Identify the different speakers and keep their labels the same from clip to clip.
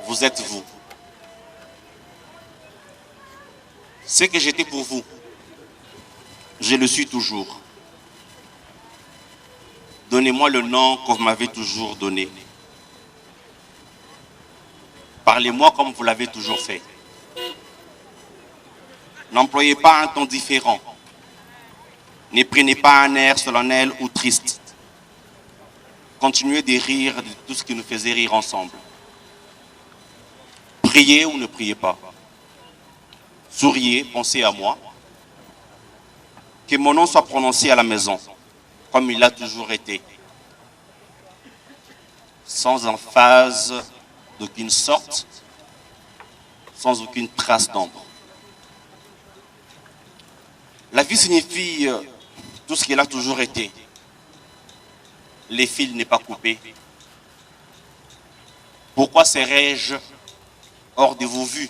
Speaker 1: Vous êtes vous. Ce que j'étais pour vous, je le suis toujours. Donnez-moi le nom que vous m'avez toujours donné. Parlez-moi comme vous l'avez toujours fait. N'employez pas un ton différent. Ne prenez pas un air solennel ou triste. Continuez de rire de tout ce qui nous faisait rire ensemble. Priez ou ne priez pas. Souriez, pensez à moi. Que mon nom soit prononcé à la maison, comme il a toujours été. Sans emphase d'aucune sorte, sans aucune trace d'ombre. La vie signifie tout ce qu'elle a toujours été. Les fils n'est pas coupé. Pourquoi serais-je hors de vos vues?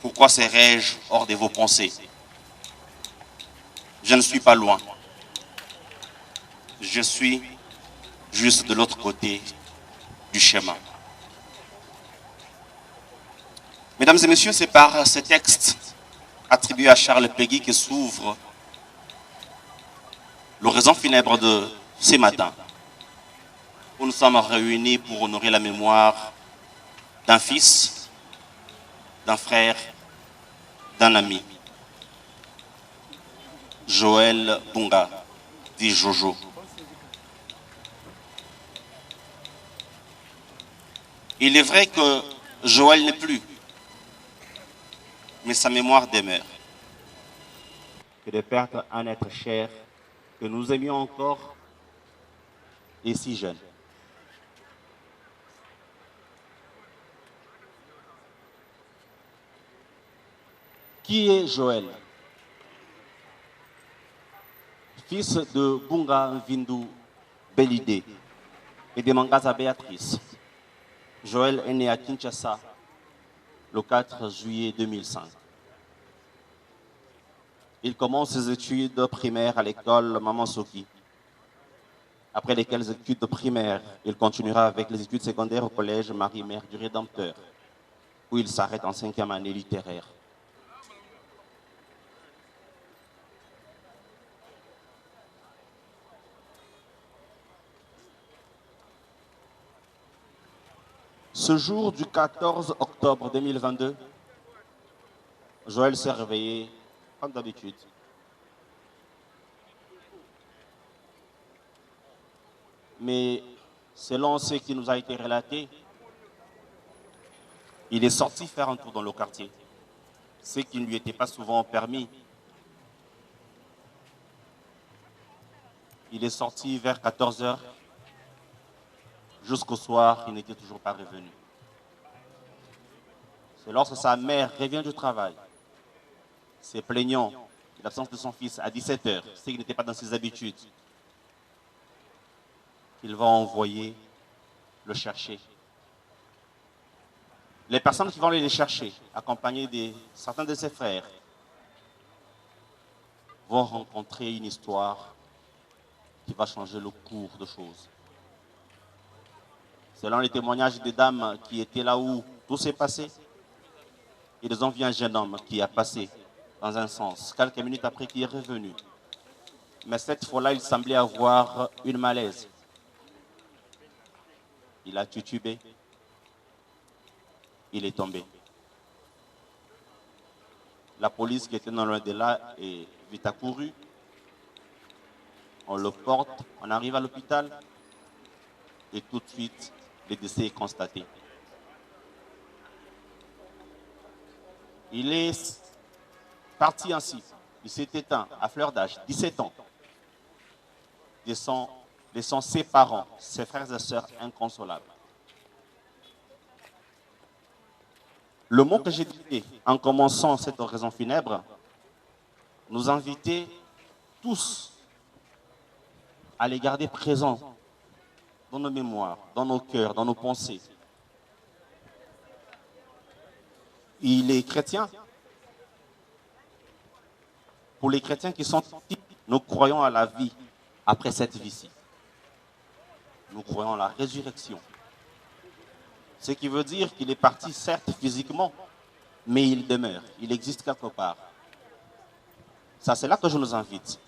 Speaker 1: Pourquoi serais-je hors de vos pensées? Je ne suis pas loin. Je suis juste de l'autre côté du chemin. Mesdames et messieurs, c'est par ce texte attribué à Charles Péguy que s'ouvre l'oraison funèbre de ce matin, où nous sommes réunis pour honorer la mémoire d'un fils, d'un frère, d'un ami. Joël Bunga, dit Jojo. Il est vrai que Joël n'est plus, mais sa mémoire demeure. Que de perdre un être cher que nous aimions encore et si jeune. Qui est Joël? Fils de Bunga Mvindu Belide et de Mangaza Béatrice. Joël est né à Kinshasa le 4 juillet 2005. Il commence ses études primaires à l'école Mamansoki. Après lesquelles études primaires, il continuera avec les études secondaires au collège Marie-Mère du Rédempteur, où il s'arrête en 5e année littéraire. Ce jour du 14 octobre 2022, Joël s'est réveillé comme d'habitude. Mais selon ce qui nous a été relaté, il est sorti faire un tour dans le quartier, ce qui ne lui était pas souvent permis. Il est sorti vers 14 h. Jusqu'au soir, il n'était toujours pas revenu. C'est lorsque sa mère revient du travail, se plaignant de l'absence de son fils à 17 h, ce qui n'était pas dans ses habitudes, qu'il va envoyer le chercher. Les personnes qui vont aller le chercher, accompagnées de certains de ses frères, vont rencontrer une histoire qui va changer le cours de choses. Selon les témoignages des dames qui étaient là où tout s'est passé, ils ont vu un jeune homme qui a passé dans un sens, quelques minutes après qu'il est revenu. Mais cette fois-là, il semblait avoir une malaise. Il a titubé. Il est tombé. La police qui était non loin de là est vite accourue. On le porte, on arrive à l'hôpital et tout de suite, le décès est constaté. Il est parti ainsi. Il s'est éteint à fleur d'âge, 17 ans, laissant ses parents, ses frères et sœurs inconsolables. Le mot que j'ai dit en commençant cette oraison funèbre nous invitait tous à les garder présents dans nos mémoires, dans nos cœurs, dans nos pensées. Il est chrétien. Pour les chrétiens qui sont ici, nous croyons à la vie après cette vie-ci. Nous croyons à la résurrection. Ce qui veut dire qu'il est parti, certes, physiquement, mais il demeure, il existe quelque part. Ça, c'est là que je nous invite.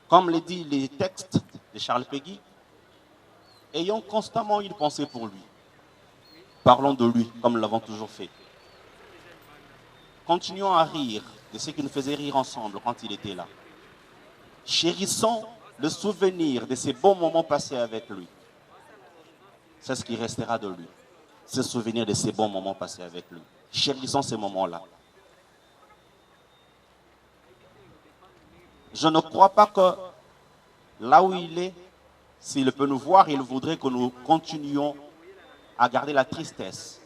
Speaker 1: Comme le dit les textes de Charles Péguy, ayons constamment une pensée pour lui. Parlons de lui comme nous l'avons toujours fait. Continuons à rire de ce qui nous faisait rire ensemble quand il était là. Chérissons le souvenir de ces bons moments passés avec lui. C'est ce qui restera de lui. Se souvenir de ces bons moments passés avec lui. Chérissons ces moments-là. Je ne crois pas que là où il est, s'il peut nous voir, il voudrait que nous continuions à garder la tristesse.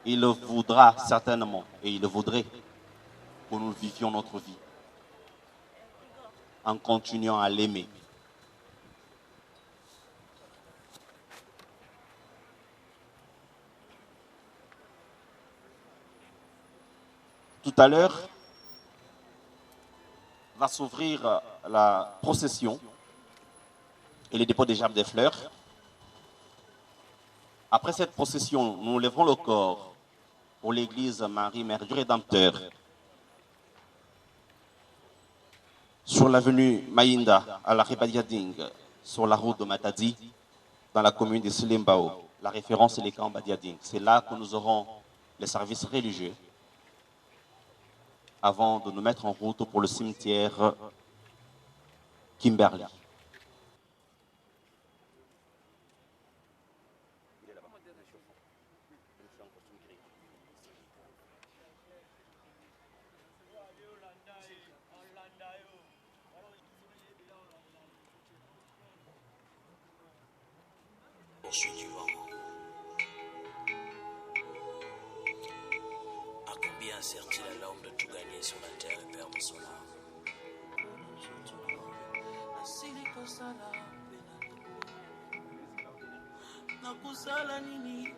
Speaker 1: Il le voudra certainement et il voudrait que nous vivions notre vie en continuant à l'aimer. Tout à l'heure, va s'ouvrir la procession et le dépôt des gerbes des fleurs. Après cette procession, nous lèverons le corps pour l'église Marie-Mère du Rédempteur sur l'avenue Maïnda à la Rebadiading, sur la route de Matadi, dans la commune de Silimbao. La référence est les camps Badiading. C'est là que nous aurons les services religieux avant de nous mettre en route pour le cimetière Kimberley.
Speaker 2: Poursuit du vent. Combien sert-il à l'homme de tout gagner sur la terre et perdre son âme?
Speaker 3: Nakusala nini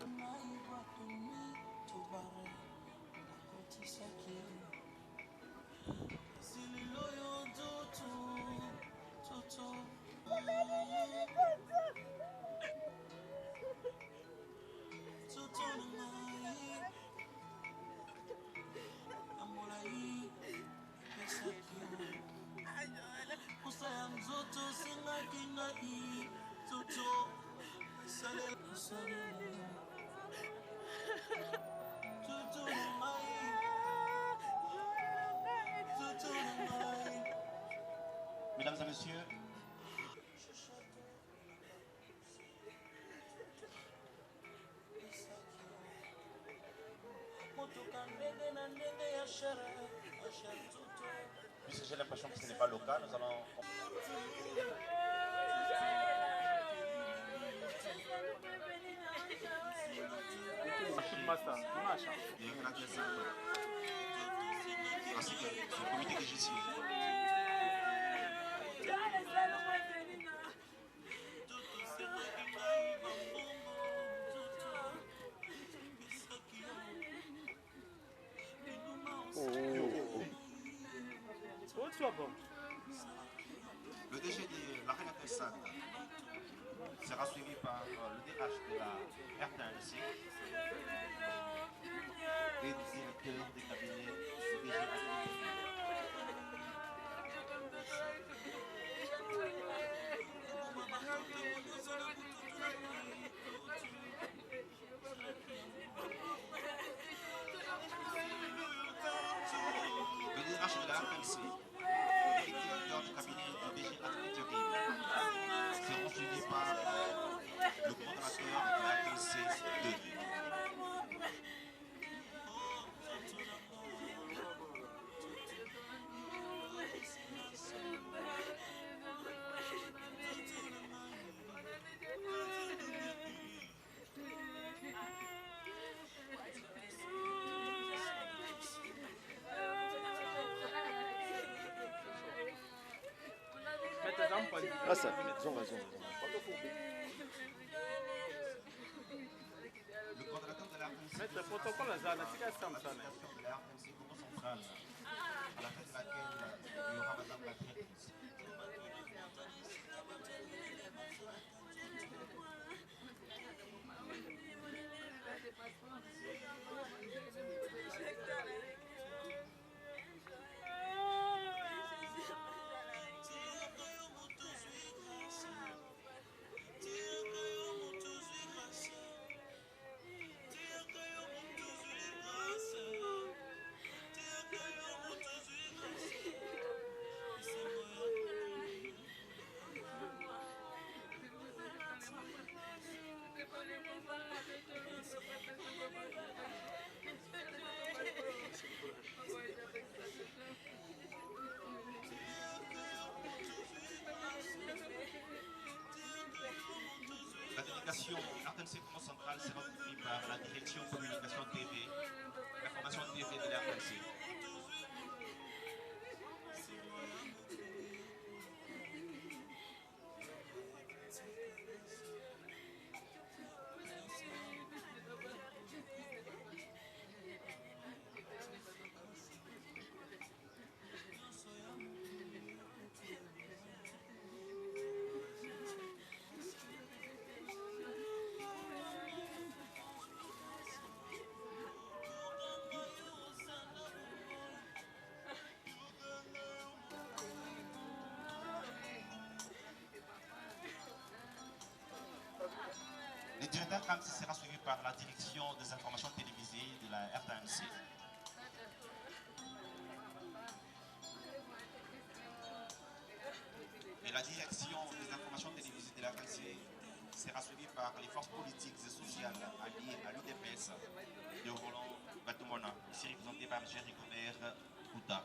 Speaker 1: Mesdames et messieurs, puisque j'ai l'impression que ce n'est pas le cas, nous allons... Ainsi que le comité que j'ai signé. Le DG de la Reine Tessade sera suivi par le DH de la RTNC et le directeur des cabinets du DG le DH de la RTNC et le directeur du cabinet du DG Intérim seront suivis par le coordonnateur de la RTNC 2. Le coordonnateur de la RTNC de la RTNC Congo centrale, à la tête de laquelle il y aura madame la directrice. La délégation RTNC Congo centrale sera suivie par la direction communication TV, l'information TV de la RTNC. Le directeur CAMS sera suivi par la direction des informations télévisées de la RTNC. Et la direction des informations télévisées de la RTNC sera suivie par les forces politiques et sociales alliées à l'UDPS de Roland Batumona, ici représenté par Jerry Gobert Kouta.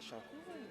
Speaker 4: chaque oui.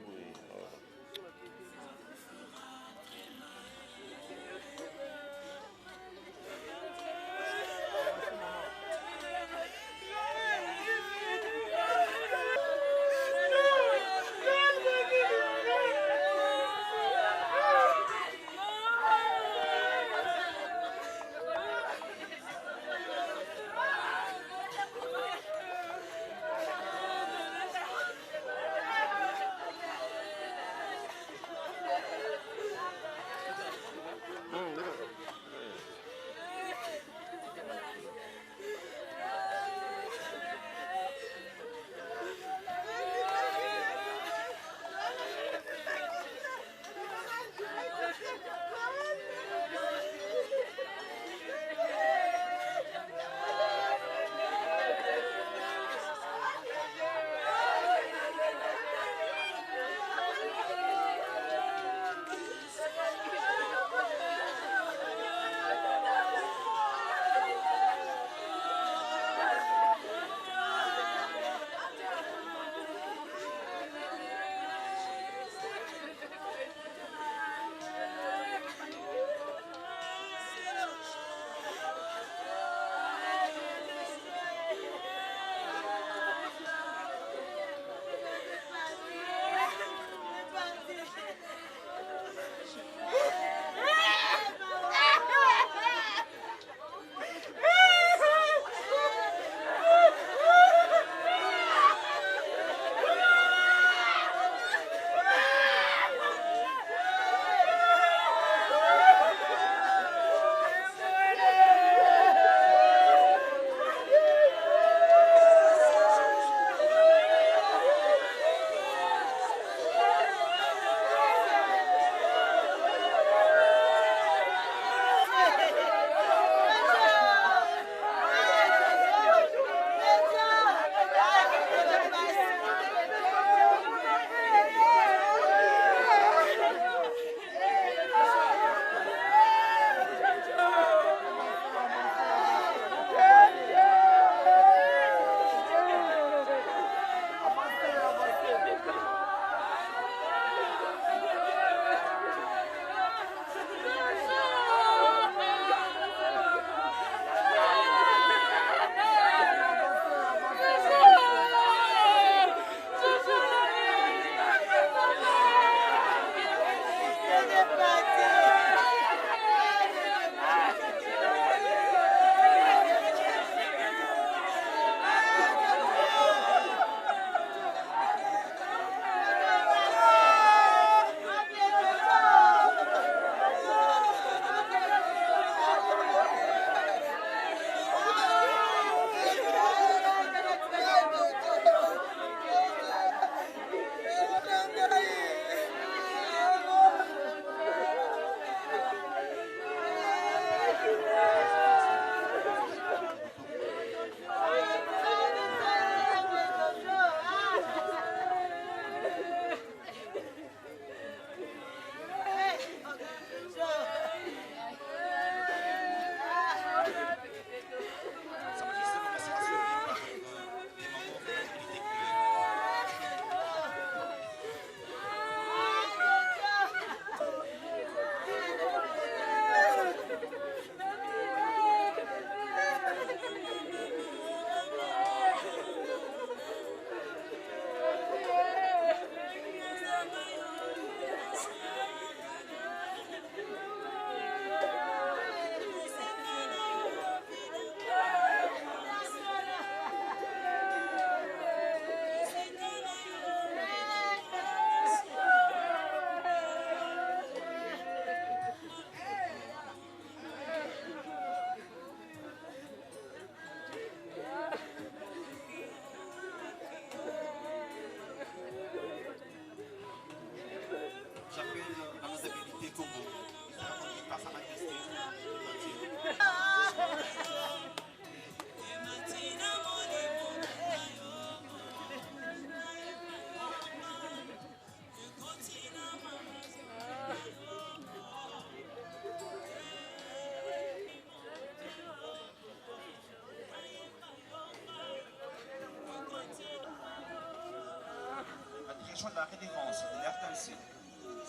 Speaker 1: chant de la révérence de l'RTNC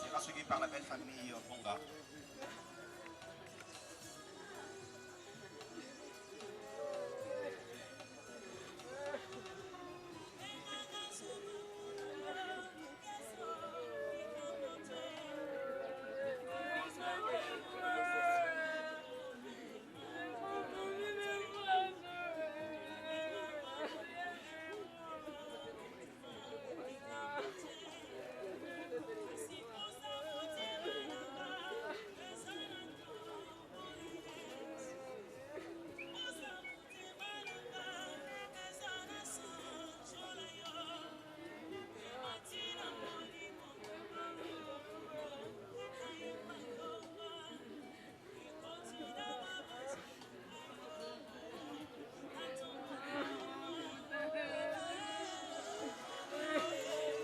Speaker 1: sera suivi par la belle famille Bonga.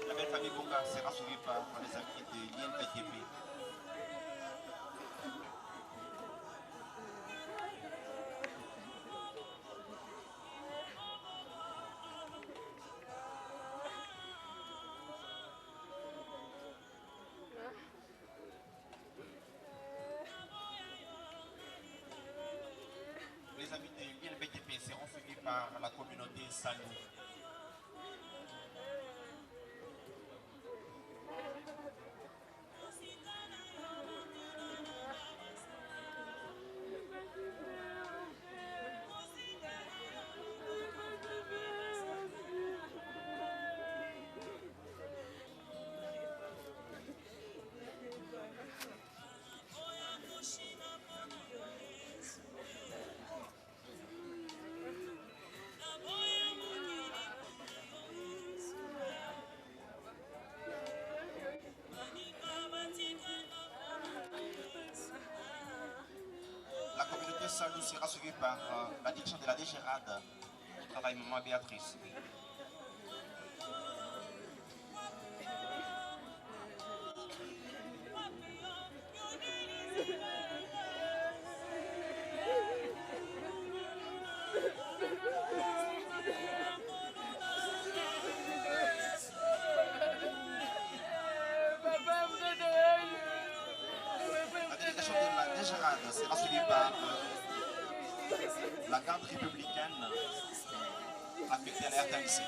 Speaker 1: La belle famille Bonga sera suivie par les amis de l'INPTP. Les amis de l'INPTP seront suivis par la communauté Salou. La communauté Salou sera suivie par la direction de la Dégérade au travail Maman Béatrice. La délégation de la Dégérade sera suivie par la garde républicaine affectée à la RTNC.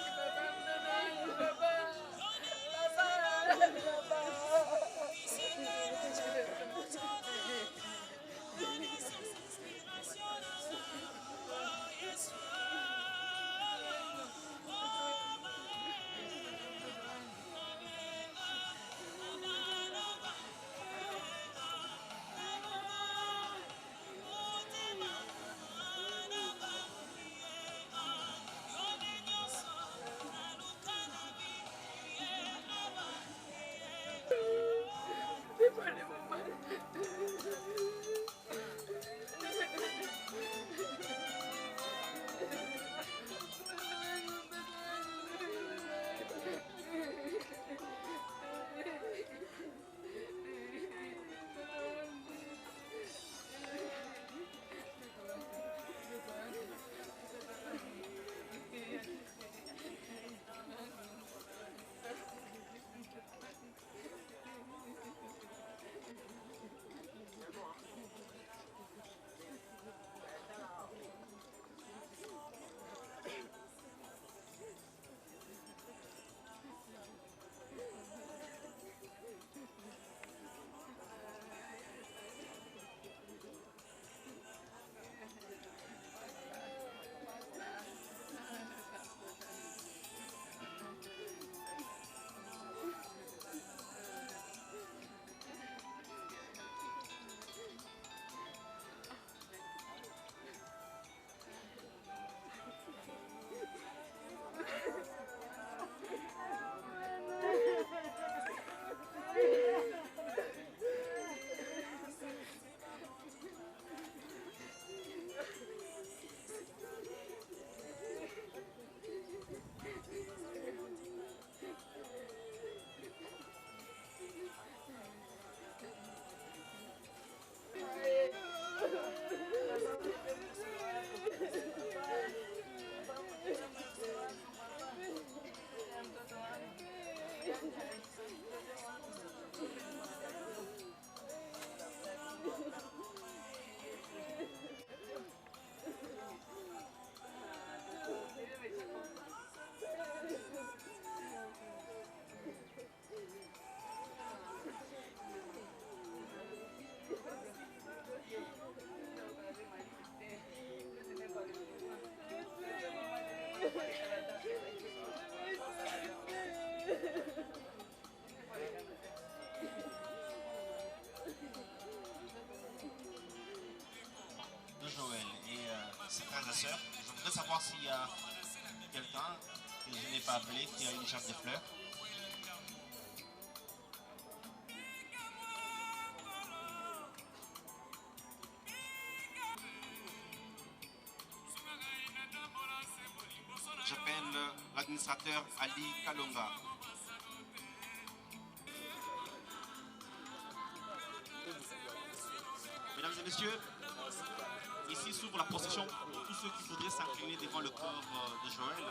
Speaker 1: De Joël et ses frères et sœurs. Je voudrais savoir s'il y a quelqu'un que je n'ai pas appelé qui a une écharpe de fleurs. J'appelle l'administrateur Ali Kalonga. Mesdames et messieurs, ici s'ouvre la procession pour tous ceux qui voudraient s'incliner devant le corps de Joël.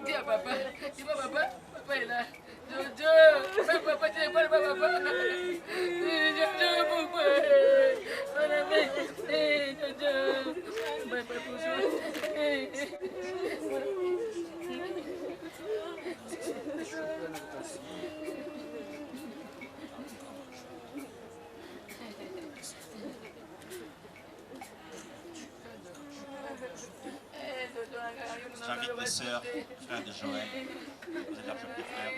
Speaker 4: Dis à papa, dis pas papa, papa est là. Jojo, papa, tu n'es pas le papa. Jojo, pourquoi? Jojo, papa,
Speaker 1: J'invite les sœurs, frères de Joël, vous êtes la chef des frères,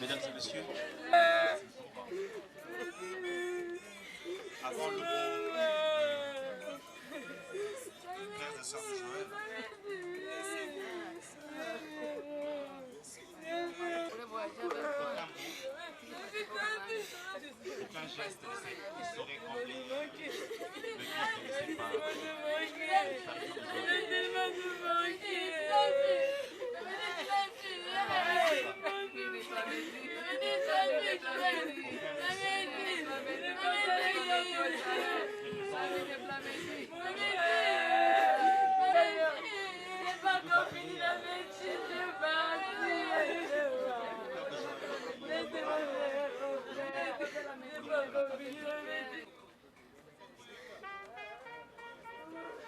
Speaker 1: Mesdames et messieurs, avant le mot frères et sœurs de Joël, geste serait comblé. Le Christ ne sait pas.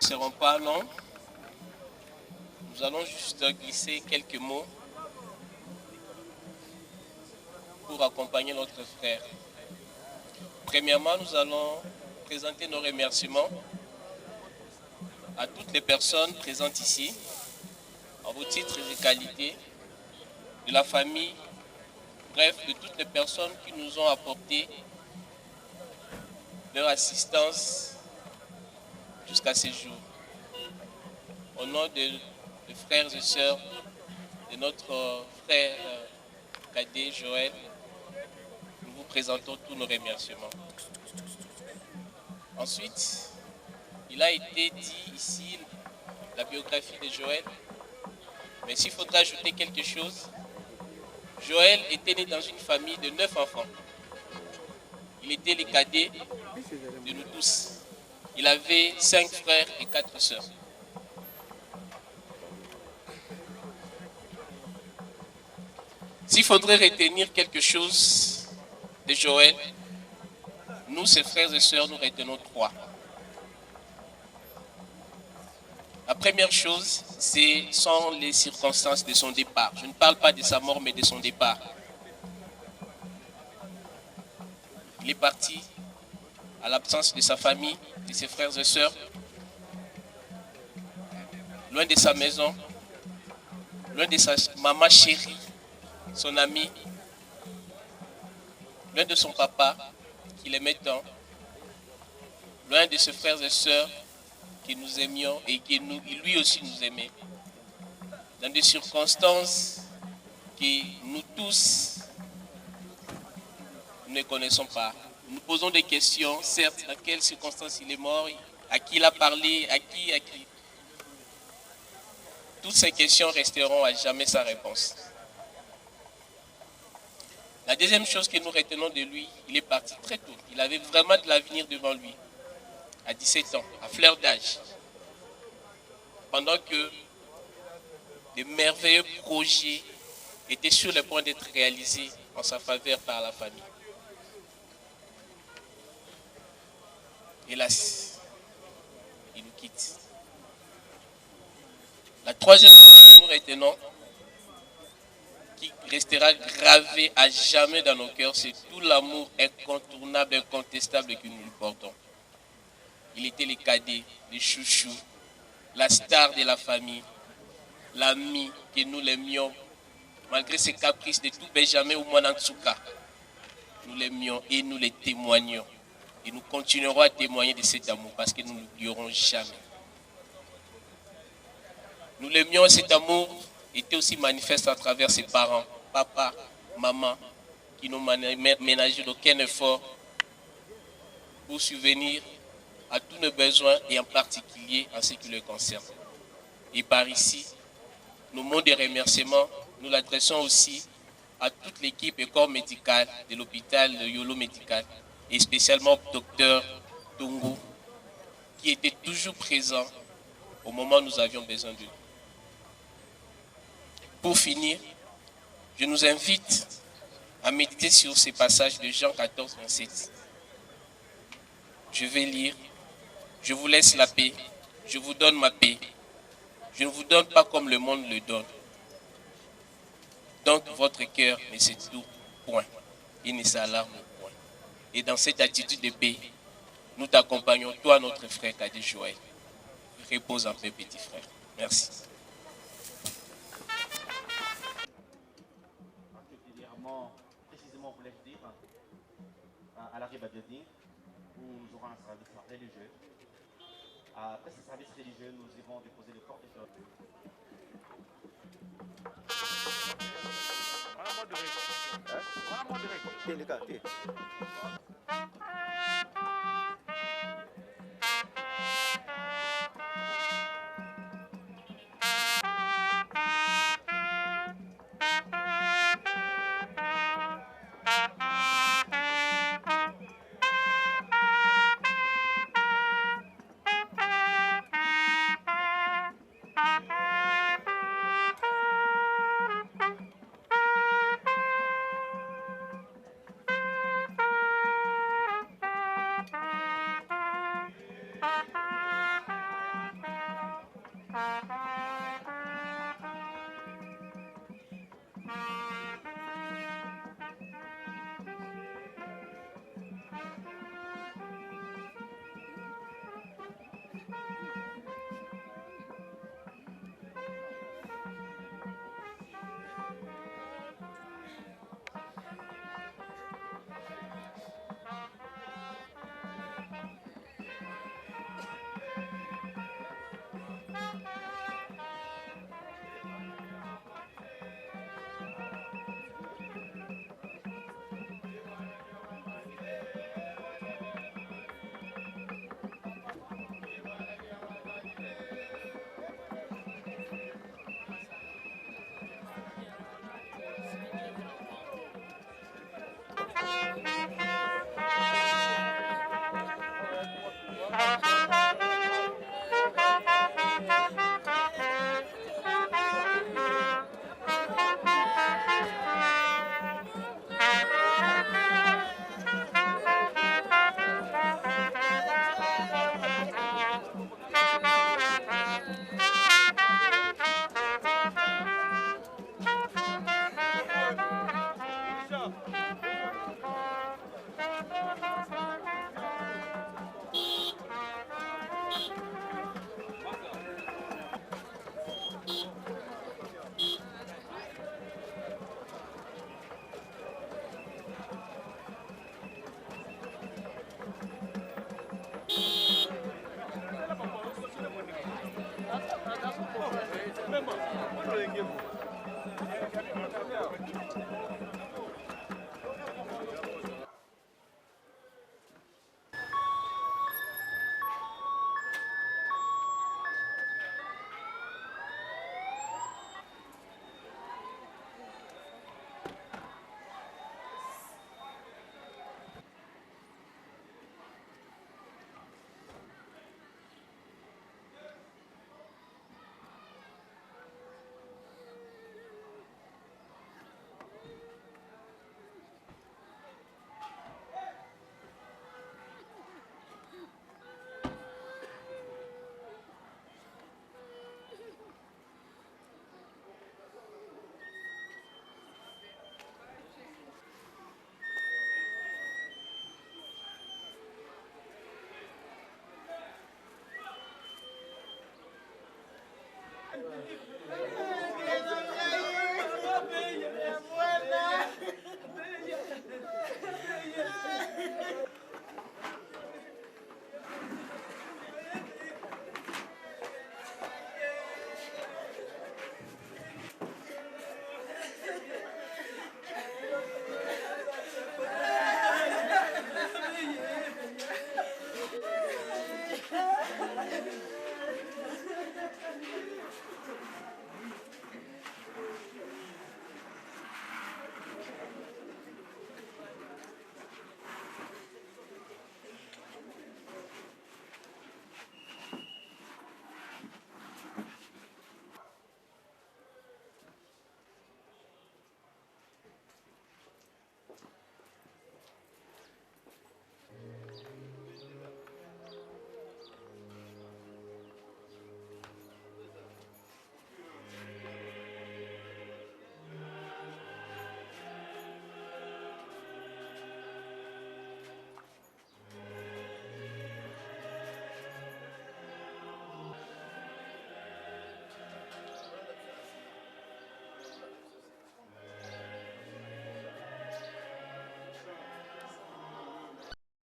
Speaker 5: Ne seront pas longs. Nous allons juste glisser quelques mots pour accompagner notre frère. Premièrement, nous allons présenter nos remerciements à toutes les personnes présentes ici, en vos titres et qualités, de la famille, bref, de toutes les personnes qui nous ont apporté leur assistance jusqu'à ce jour. Au nom des frères et sœurs de notre frère cadet Joël, nous vous présentons tous nos remerciements. Ensuite, il a été dit ici la biographie de Joël, mais s'il faudra ajouter quelque chose, Joël était né dans une famille de 9 enfants. Il était le cadet de nous tous. Il avait 5 frères et 4 sœurs. S'il faudrait retenir quelque chose de Joël, nous, ses frères et sœurs, nous retenons 3. La première chose, ce sont les circonstances de son départ. Je ne parle pas de sa mort, mais de son départ. Il est parti à l'absence de sa famille, de ses frères et sœurs, loin de sa maison, loin de sa maman chérie, son ami, loin de son papa, qu'il aimait tant, loin de ses frères et sœurs que nous aimions et que lui aussi nous aimait, dans des circonstances que nous tous ne connaissons pas. Nous posons des questions, certes, dans quelles circonstances il est mort, à qui il a parlé, à qui. Toutes ces questions resteront à jamais sans réponse. La deuxième chose que nous retenons de lui, il est parti très tôt. Il avait vraiment de l'avenir devant lui, à 17 ans, à fleur d'âge. Pendant que de merveilleux projets étaient sur le point d'être réalisés en sa faveur par la famille. Hélas, il nous quitte. La troisième chose que nous retenons, qui restera gravé à jamais dans nos cœurs, c'est tout l'amour incontournable, incontestable que nous lui portons. Il était le cadet, le chouchou, la star de la famille, l'ami que nous l'aimions, malgré ses caprices de tout Benjamin ou Mwanantsuka. Nous l'aimions et nous le témoignions. Et nous continuerons à témoigner de cet amour parce que nous ne l'oublierons jamais. Nous l'aimions et cet amour était aussi manifeste à travers ses parents, papa, maman, qui n'ont ménagé d'aucun effort pour subvenir à tous nos besoins et en particulier en ce qui le concerne. Et par ici, nos mots de remerciement, nous l'adressons aussi à toute l'équipe et corps médical de l'hôpital de Yolo Médical et spécialement au docteur Tungu qui était toujours présent au moment où nous avions besoin de lui. Pour finir, je nous invite à méditer sur ces passages de Jean 14, 27. Je vais lire. Je vous laisse la paix. Je vous donne ma paix. Je ne vous donne pas comme le monde le donne. Donc votre cœur ne s'étouffe point et ne s'alarme point. Et dans cette attitude de paix, nous t'accompagnons, toi notre frère cadet Joël. Repose en paix, petit frère. Merci.
Speaker 1: Précisément, voulais-je dire, à l'arrivée Badiadi, où nous aurons un service religieux. Après ce service religieux, nous irons déposer le corps de Joël. Voilà, modéré. Voilà, modéré.